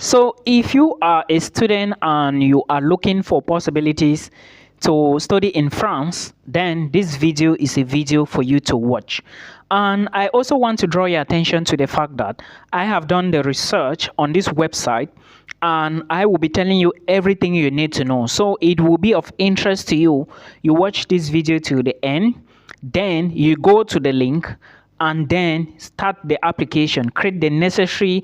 So, if you are a student and you are looking for possibilities to study in France, then this video is a video for you to watch. And I also want to draw your attention to the fact that I have done the research on this website and I will be telling you everything you need to know. So, it will be of interest to you. You watch this video to the end, then you go to the link and then start the application, create the necessary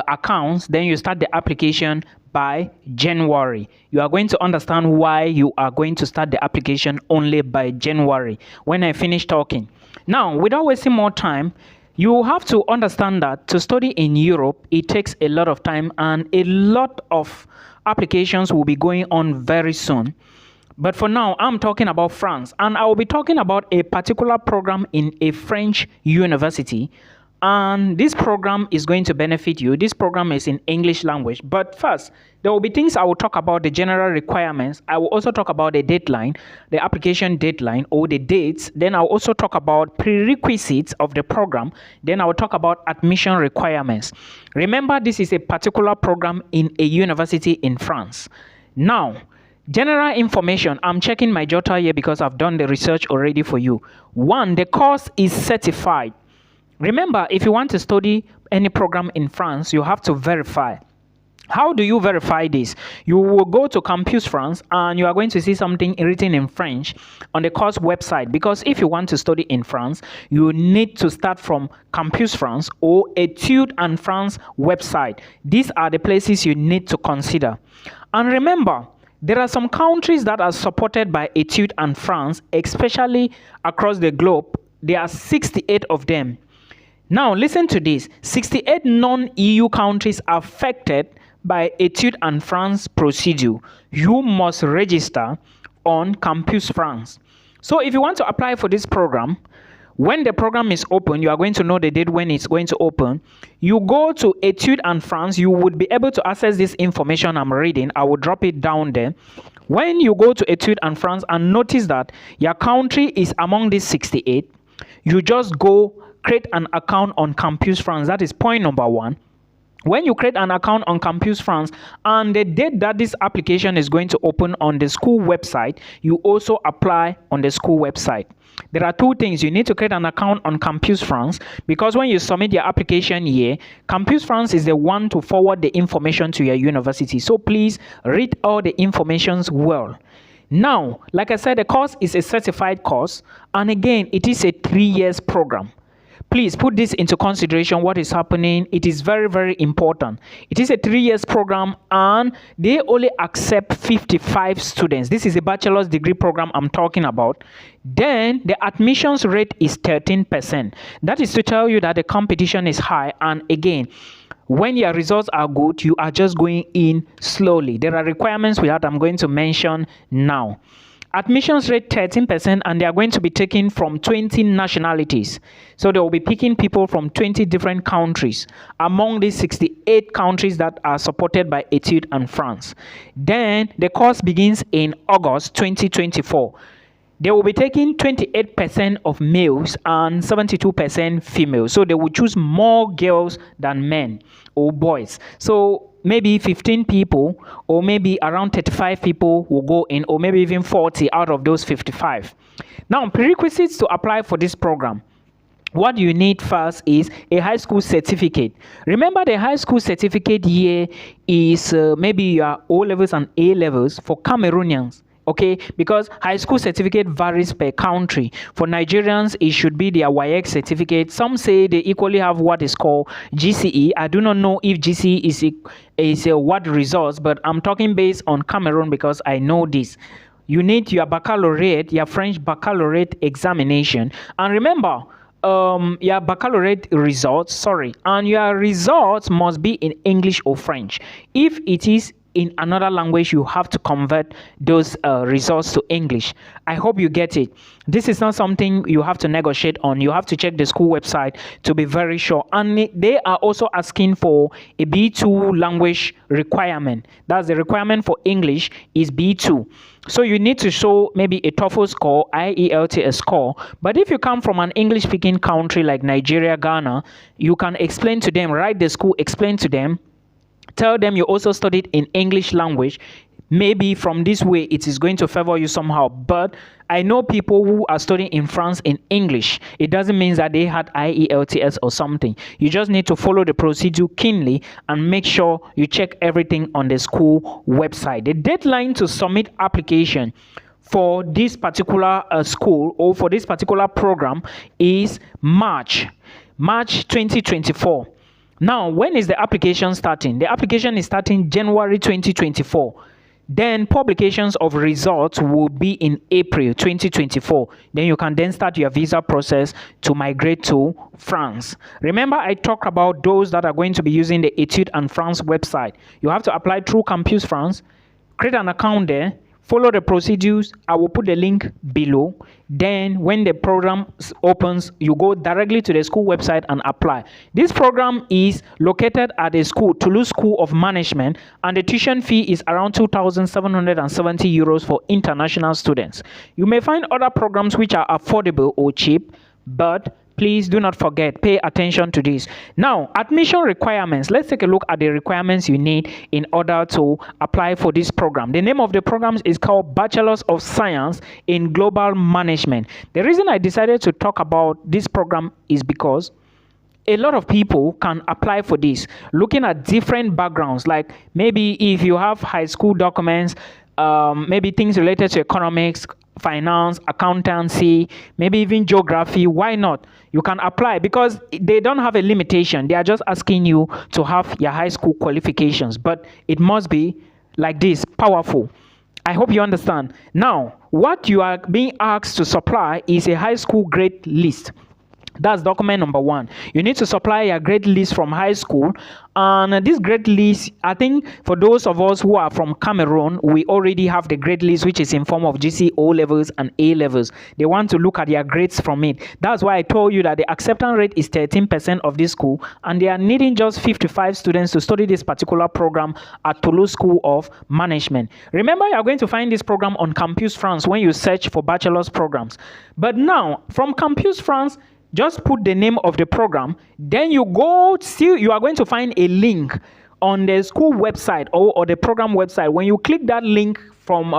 accounts, then you start the application by January. You are going to understand why you are going to start the application only by January when I finish talking. Now, without wasting more time, you have to understand that to study in Europe, it takes a lot of time and a lot of applications will be going on very soon. But for now, I'm talking about France, and I will be talking about a particular program in a French university. And this program is going to benefit you. This program is in English language. But first, there will be things I will talk about the general requirements. I will also talk about the deadline, the application deadline or the dates. Then I'll also talk about prerequisites of the program. Then I will talk about admission requirements. Remember, this is a particular program in a university in France. Now, general information. I'm checking my Jota here because I've done the research already for you. One, the course is certified. Remember, if you want to study any program in France, you have to verify. How do you verify this? You will go to Campus France and you are going to see something written in French on the course website. Because if you want to study in France, you need to start from Campus France or Etudes en France website. These are the places you need to consider. And remember, there are some countries that are supported by Etudes en France, especially across the globe. There are 68 of them. Now, listen to this. 68 non-EU countries affected by Etudes en France procedure. You must register on Campus France. So if you want to apply for this program, when the program is open, you are going to know the date when it's going to open. You go to Etudes en France, you would be able to access this information I'm reading. I will drop it down there. When you go to Etudes en France and notice that your country is among these 68, you just go create an account on Campus France. That is point number one. When you create an account on Campus France and the date that this application is going to open on the school website, you also apply on the school website. There are two things. You need to create an account on Campus France because when you submit your application here, Campus France is the one to forward the information to your university. So please read all the informations well. Now, like I said, the course is a certified course, and again, it is a 3 years program. Please put this into consideration, what is happening. It is very, very important. It is a 3 years program and they only accept 55 students. This is a bachelor's degree program I'm talking about. Then the admissions rate is 13%. That is to tell you that the competition is high. And again, when your results are good, you are just going in slowly. There are requirements with that I'm going to mention now. Admissions rate 13%, and they are going to be taken from 20 nationalities. So they will be picking people from 20 different countries among these 68 countries that are supported by Etudes en France. Then the course begins in August 2024. They will be taking 28% of males and 72% females. So they will choose more girls than men or boys. So maybe 15 people or maybe around 35 people will go in, or maybe even 40 out of those 55. Now, prerequisites to apply for this program. What you need first is a high school certificate. Remember, the high school certificate here is maybe your O-levels and A-levels for Cameroonians. Okay, because high school certificate varies per country. For Nigerians, it should be their WAEC certificate. Some say they equally have what is called GCE. I do not know if GCE is what results, but I'm talking based on Cameroon because I know this. You need your baccalaureate, your French baccalaureate examination. And remember, your baccalaureate results, and your results must be in English or French. If it is in another language, you have to convert those results to English. I hope you get it. This is not something you have to negotiate on. You have to check the school website to be very sure. And they are also asking for a B2 language requirement. That's the requirement for English is B2. So you need to show maybe a TOEFL score, IELTS score. But if you come from an English-speaking country like Nigeria, Ghana, you can explain to them, write the school, explain to them Tell them you also studied in English language. Maybe from this way it is going to favor you somehow. But I know people who are studying in France in English. It doesn't mean that they had IELTS or something. You just need to follow the procedure keenly and make sure you check everything on the school website. The deadline to submit application for this particular school or for this particular program is March 2024. Now, when is the application starting? The application is starting January 2024. Then publications of results will be in April 2024. Then you can then start your visa process to migrate to France. Remember, I talked about those that are going to be using the Etudes en France website. You have to apply through Campus France, create an account there, follow the procedures. I will put the link below. Then when the program opens, you go directly to the school website and apply. This program is located at the school, Toulouse School of Management, and the tuition fee is around 2,770 euros for international students. You may find other programs which are affordable or cheap, but please do not forget, pay attention to this. Now, admission requirements. Let's take a look at the requirements you need in order to apply for this program. The name of the program is called Bachelors of Science in Global Management. The reason I decided to talk about this program is because a lot of people can apply for this, looking at different backgrounds. Like maybe if you have high school documents, maybe things related to economics, finance, accountancy, maybe even geography. Why not? You can apply because they don't have a limitation. They are just asking you to have your high school qualifications, but it must be like this, powerful. I hope you understand. Now, what you are being asked to supply is a high school grade list. That's document number one. You need to supply a grade list from high school. And this grade list, I think for those of us who are from Cameroon, we already have the grade list, which is in form of GC, O levels and A levels. They want to look at their grades from it. That's why I told you that the acceptance rate is 13% of this school, and they are needing just 55 students to study this particular program at Toulouse School of Management. Remember, you are going to find this program on Campus France when you search for bachelor's programs. But now, from Campus France, just put the name of the program, then you are going to find a link on the school website or the program website. When you click that link from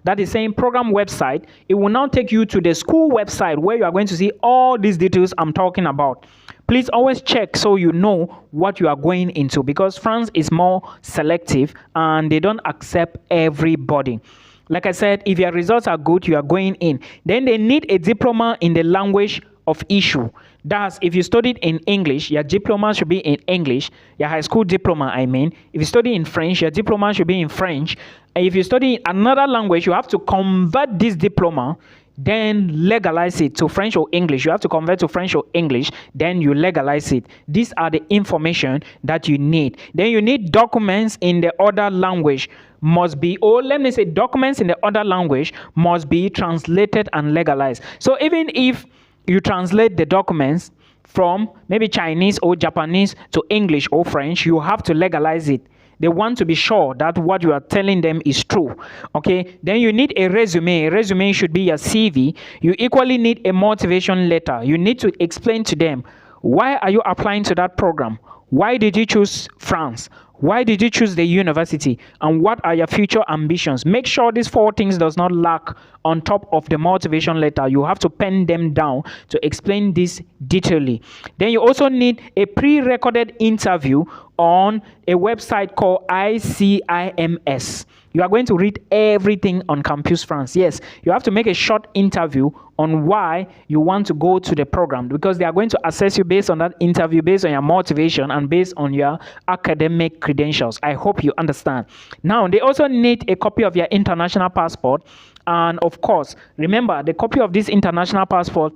that is saying program website, it will now take you to the school website where you are going to see all these details I'm talking about. Please always check so you know what you are going into, because France is more selective and they don't accept everybody. Like I said, if your results are good, you are going in. Then they need a diploma in the language of issue. That's if you studied in English, your diploma should be in English. Your high school diploma, I mean. If you study in French, your diploma should be in French. And if you study another language, you have to convert this diploma, then legalize it to French or English. You have to convert to French or English, then you legalize it. These are the information that you need. Then you need documents in the other language documents in the other language must be translated and legalized. So even if you translate the documents from maybe Chinese or Japanese to English or French, you have to legalize it. They want to be sure that what you are telling them is true. Okay, then you need a resume. A resume should be your CV. You equally need a motivation letter. You need to explain to them, why are you applying to that program? Why did you choose France? Why did you choose the university? And what are your future ambitions? Make sure these 4 things does not lack on top of the motivation letter. You have to pen them down to explain this detailedly. Then you also need a pre-recorded interview on a website called ICIMS. You are going to read everything on Campus France. Yes, you have to make a short interview on why you want to go to the program, because they are going to assess you based on that interview, based on your motivation and based on your academic credentials. I hope you understand. Now, they also need a copy of your international passport. And of course, remember, the copy of this international passport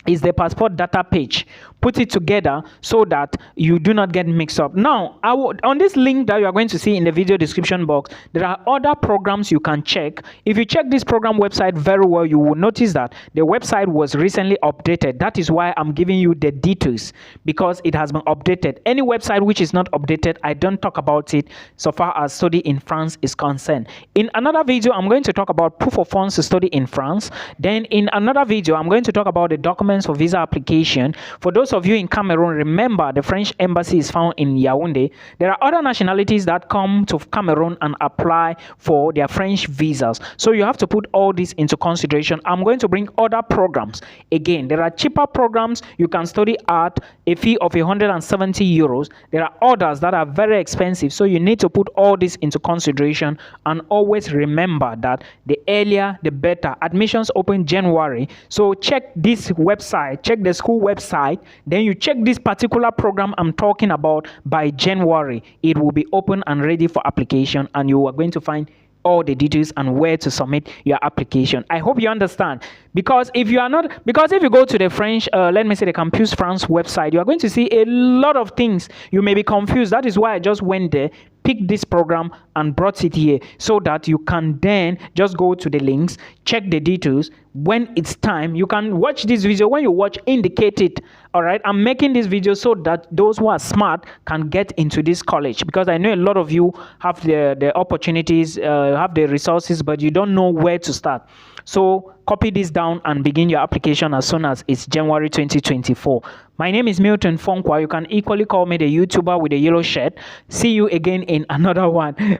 is the passport data page. Put it together so that you do not get mixed up. Now, on this link that you are going to see in the video description box, there are other programs you can check. If you check this program website very well, you will notice that the website was recently updated. That is why I'm giving you the details, because it has been updated. Any website which is not updated, I don't talk about it so far as study in France is concerned. In another video, I'm going to talk about proof of funds to study in France. Then in another video, I'm going to talk about the documents for visa application. For those those of you in Cameroon, remember the French embassy is found in Yaoundé. There are other nationalities that come to Cameroon and apply for their French visas. So you have to put all this into consideration. I'm going to bring other programs. Again, there are cheaper programs you can study at a fee of 170 euros. There are others that are very expensive. So you need to put all this into consideration, and always remember that the earlier the better. Admissions open January. So check this website, check the school website, then you check this particular program I'm talking about. By January, it will be open and ready for application, and you are going to find all the details and where to submit your application. I hope you understand. Because if you go to the French, let me say the Campus France website, you are going to see a lot of things. You may be confused. That is why I just went there, picked this program and brought it here, so that you can then just go to the links, check the details. When it's time, you can watch this video. When you watch, indicate it. All right, I'm making this video so that those who are smart can get into this college, because I know a lot of you have the opportunities, have the resources, but you don't know where to start. So copy this down and begin your application as soon as it's January 2024. My name is Milton Fonkwa. You can equally call me the YouTuber with the yellow shirt. See you again in another one.